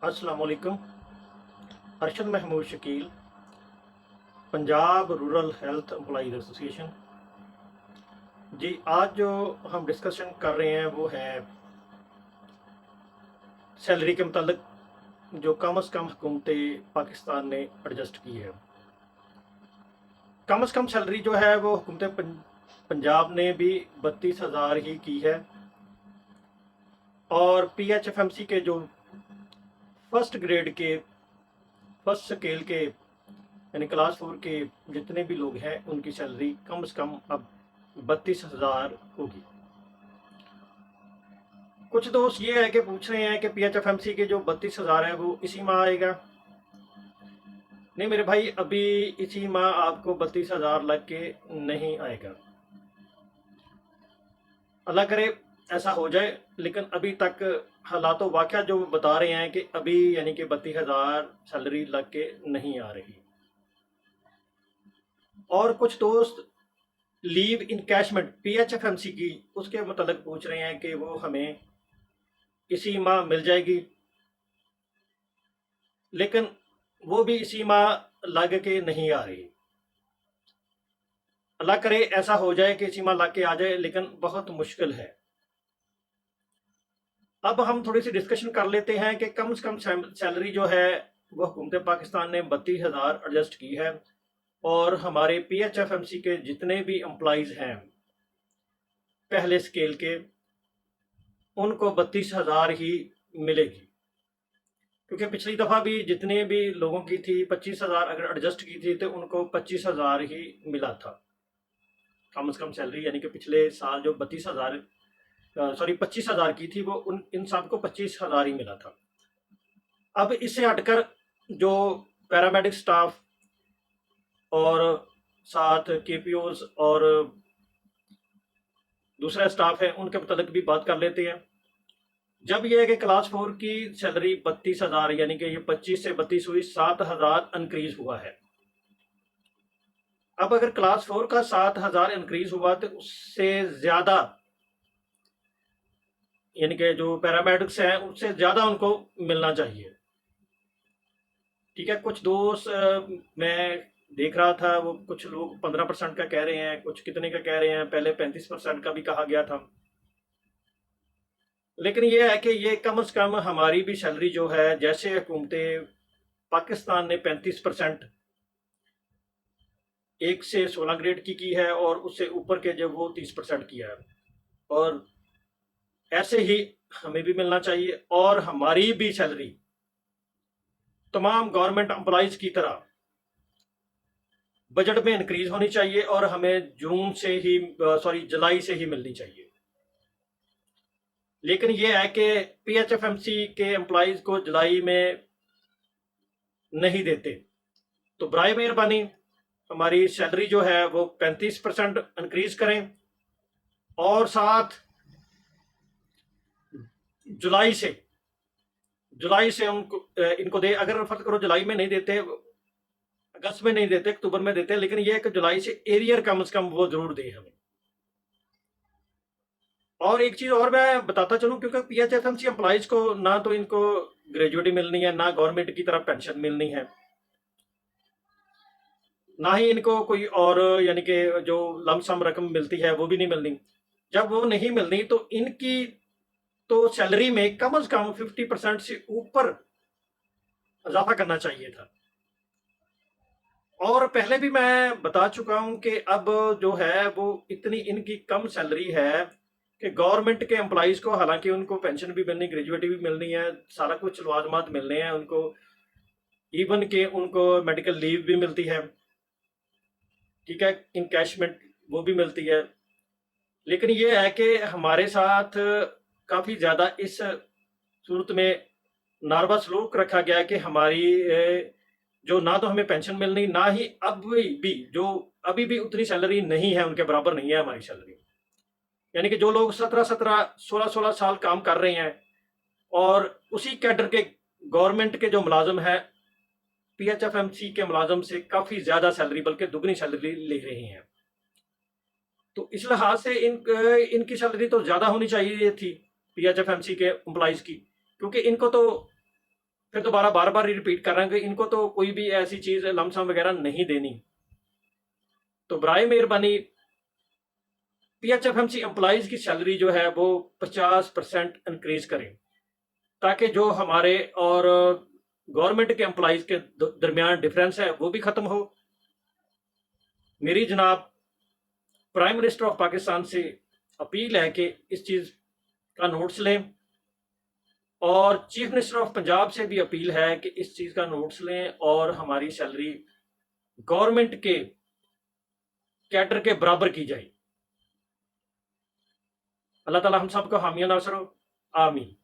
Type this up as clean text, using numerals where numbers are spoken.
अस्सलाम वालेकुम। Arshad Mahmood Shakeel, Punjab rural health employees association. जी, आज जो हम डिस्कशन कर रहे हैं वो है सैलरी के मतलब जो कम अज़ कम हुकूमत पाकिस्तान ने एडजस्ट की है। कम अज़ कम सैलरी जो है वो हुकूमत पंजाब ने भी 32,000 ही की है, और PHFMC के जो फर्स्ट ग्रेड के फर्स्ट स्केल के यानी क्लास 4 के जितने भी लोग हैं उनकी सैलरी कम से कम अब 32,000 होगी। कुछ दोस्त ये है कि पूछ रहे हैं कि PHFMC के जो 32,000 है वो इसी माह आएगा। नहीं मेरे भाई, अभी इसी माह आपको 32,000 लग के नहीं आएगा। अल्लाह करे ऐसा हो जाए, लेकिन अभी तक हालात वाक़या जो बता रहे हैं कि अभी यानी कि 32,000 सैलरी लग के नहीं आ रही। और कुछ दोस्त लीव इनकैशमेंट PHFMC की उसके मतलब पूछ रहे हैं कि वो हमें इसी माह मिल जाएगी, लेकिन वो भी इसी माह लग के नहीं आ रही। अल्लाह करे ऐसा हो जाए कि इसी माह लग के आ जाए, लेकिन बहुत मुश्किल है। अब हम थोड़ी सी डिस्कशन कर लेते हैं कि कम से कम सैलरी जो है वो हुकूमत पाकिस्तान ने 32,000 एडजस्ट की है, और हमारे PHFMC के जितने भी एम्प्लॉइज हैं पहले स्केल के, उनको 32,000 ही मिलेगी। क्योंकि पिछली दफ़ा भी जितने भी लोगों की थी 25,000 अगर एडजस्ट की थी तो उनको 25,000 ही मिला था कम से कम सैलरी। यानी कि पिछले साल जो 25,000 की थी वो उन इन सबको 25,000 ही मिला था। अब इससे हटकर जो पैरामेडिक स्टाफ और साथ KPOs और दूसरा स्टाफ है उनके मतलब भी बात कर लेते हैं। जब यह है कि क्लास 4 की सैलरी 32,000 यानी कि ये 25 से 32 हुई, 7,000 इंक्रीज हुआ है। अब अगर क्लास 4 का 7,000 इंक्रीज हुआ तो उससे ज्यादा यानी कि जो पैरामेडिक्स हैं उससे ज्यादा उनको मिलना चाहिए। ठीक है, कुछ दोस्त मैं देख रहा था वो कुछ लोग 15% का कह रहे हैं, कुछ कितने का कह रहे हैं, पहले 35% का भी कहा गया था। लेकिन ये है कि ये कम से कम हमारी भी सैलरी जो है, जैसे हुकूमत पाकिस्तान ने 35% 1 से 16 ग्रेड की है, और उससे ऊपर के जो वो 30% किया है, और ऐसे ही हमें भी मिलना चाहिए। और हमारी भी सैलरी तमाम गवर्नमेंट एम्प्लॉइज की तरह बजट में इंक्रीज होनी चाहिए, और हमें जुलाई से ही मिलनी चाहिए। लेकिन यह है कि PHFMC के एम्प्लॉइज को जुलाई में नहीं देते, तो बराए मेहरबानी हमारी सैलरी जो है वो 35% इंक्रीज करें, और साथ जुलाई से उनको इनको दे। अगर फर्ज करो जुलाई में नहीं देते, अगस्त में नहीं देते, अक्टूबर में देते, लेकिन यह है कि जुलाई से एरियर कम से कम वो जरूर दे हमें। और एक चीज और मैं बताता चलूं, क्योंकि PHFMC एम्प्लॉइज को ना तो इनको ग्रेजुएटी मिलनी है, ना गवर्नमेंट की तरफ पेंशन मिलनी है, ना ही इनको कोई और यानी कि जो लमसम रकम मिलती है वो भी नहीं मिलनी। जब वो नहीं मिलनी तो इनकी तो सैलरी में कम से कम 50% से ऊपर इजाफा करना चाहिए था। और पहले भी मैं बता चुका हूं कि अब जो है वो इतनी इनकी कम सैलरी है कि गवर्नमेंट के एम्प्लॉइज को, हालांकि उनको पेंशन भी मिलनी, ग्रेजुएटी भी मिलनी है, सारा कुछ लवाजमात मिलने हैं उनको, इवन के उनको मेडिकल लीव भी मिलती है, ठीक है, इनकैशमेंट वो भी मिलती है। लेकिन ये है कि हमारे साथ काफ़ी ज़्यादा इस सूरत में नारवा सलूक रखा गया है कि हमारी जो ना तो हमें पेंशन मिलनी, ना ही अभी भी उतनी सैलरी नहीं है, उनके बराबर नहीं है हमारी सैलरी। यानी कि जो लोग 17-17 16-16 साल काम कर रहे हैं, और उसी कैडर के गवर्नमेंट के जो मुलाजम है PHFMC के मुलाजम से काफ़ी ज़्यादा सैलरी, बल्कि दुगनी सैलरी ले रहे हैं। तो इस लिहाज से इनकी सैलरी तो ज़्यादा होनी चाहिए थी PHFMC के एम्प्लॉइज़ की, क्योंकि इनको तो फिर दोबारा बार बार रिपीट कर रहे हैं कि इनको तो कोई भी ऐसी चीज लमसम वगैरह नहीं देनी। तो बराए मेहरबानी पीएचएफएमसी एम्प्लॉइज की सैलरी जो है वो 50% इंक्रीज करें, ताकि जो हमारे और गवर्नमेंट के एम्प्लॉइज के दरमियान डिफरेंस है वो भी खत्म हो। मेरी जनाब प्राइम मिनिस्टर ऑफ पाकिस्तान से अपील है कि इस चीज का नोट्स लें, और चीफ मिनिस्टर ऑफ पंजाब से भी अपील है कि इस चीज का नोट्स लें और हमारी सैलरी गवर्नमेंट के कैडर के बराबर की जाए। अल्लाह ताला हम सबको हामी नासर हो, आमीन।